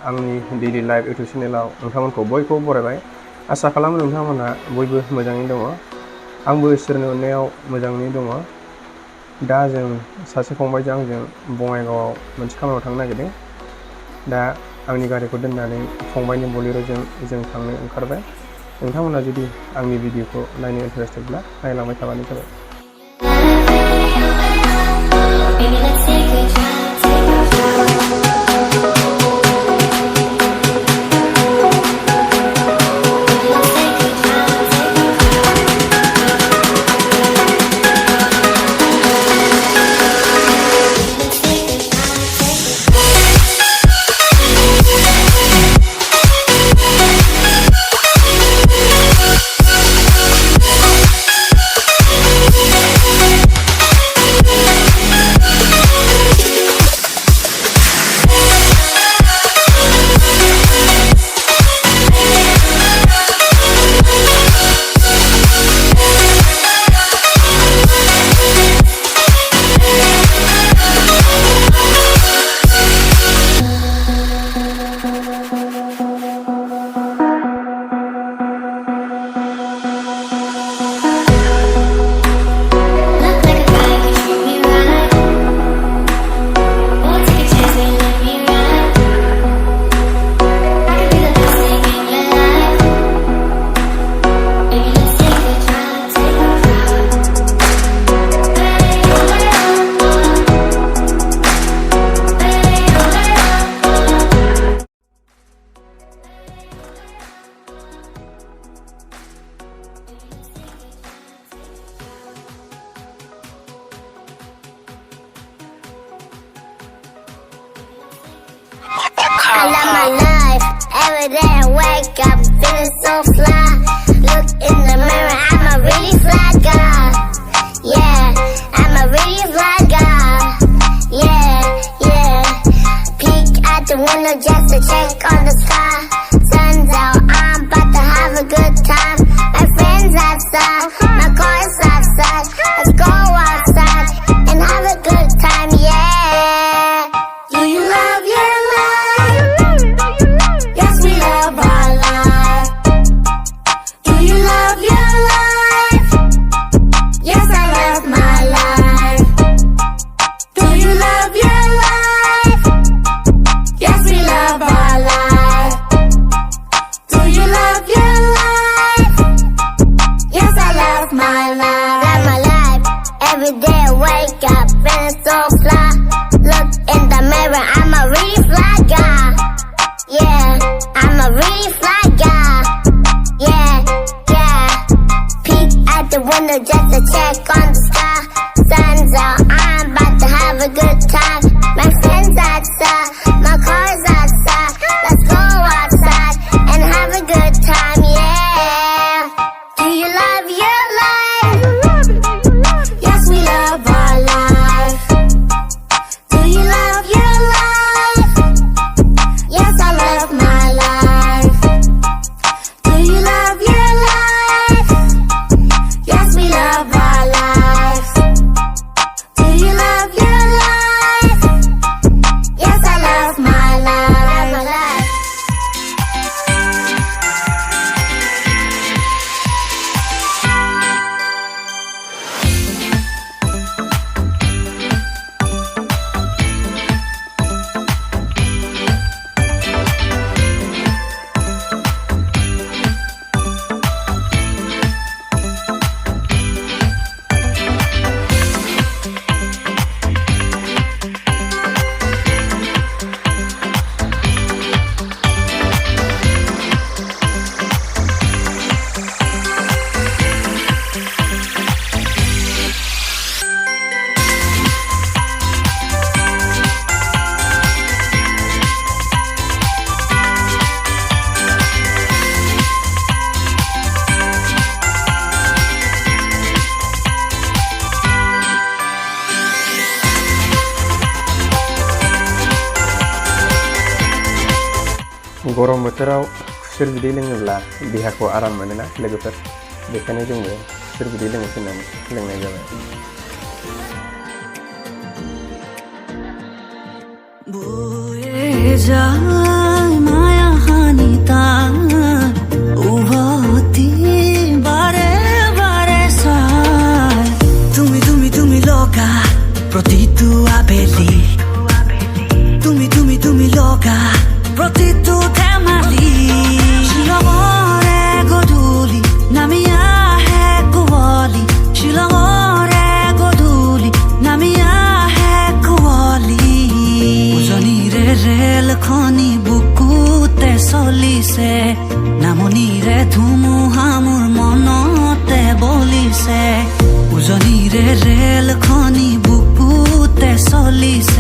आंनि daily life YouTube चेनेलाव नोंथांमोनखौ बयखौबो बरायबाय। आसा खालामो नोंथांमोनहा बयबो मोजाङै दङ। आंबो इसोरनि अननायाव मोजाङै दङ। दा जों सासे फंबायजों आंजों बङाइगावआव मोनसे खामानियाव थांनो नागिरदों। दा आंनि गारिखौ दोननानै फंबायनि बलेर'जों जों थांनो ओंखारबाय। नोंथांमोना जुदि आंनि भिडिअखौ नायनो इन्टारेस्टेडब्ला नायलांबाय थाबानो जाबाय। I love my life. Every day I wake up feeling so fly. Look in the mirror, I'm a really fly guy. Yeah, I'm a really fly guy. Yeah. Peek at the window just to check on the sky. Sun's out, I'm about to have a good time. My friends outside, my car's outside. Let's go outside and have a good time, yeah. Do you love your life? Yes, we love our life. Do you love your life? Yes, I love my life. Do you love your life? Yes, we love our life. Do you love your life? Yes, I love my life. Love my life. Every day I wake up feeling so fly. Look in the mirror, I'm a really fly guy. Yeah, I'm a really fly guy. Yeah. Peek at the window just to check on the sky. Sun's out, I'm about to have a good time. My friends outside, my car's outside. Let's go outside and have a good time, yeah. Do you love your life? Yes, we love our life. Do you love your life? Yes, I love my life. Do you love your life? Yes, we love our life. Do you love your life? Yes, I love my life. गरम बोथोराव खुसेर बिदै लोङोब्ला देहाखौ आराम मोनोना लोगोफोर, बेखायनो जोंबो खुसेर बिदै लोंनोसै होननानै लोंनाय जाबाय। mwjang চলিছে নামনিৰে ধুমুহা মোৰ মনতে বলিছে উজনিৰে ৰেল খনি বুকুতে চলিছে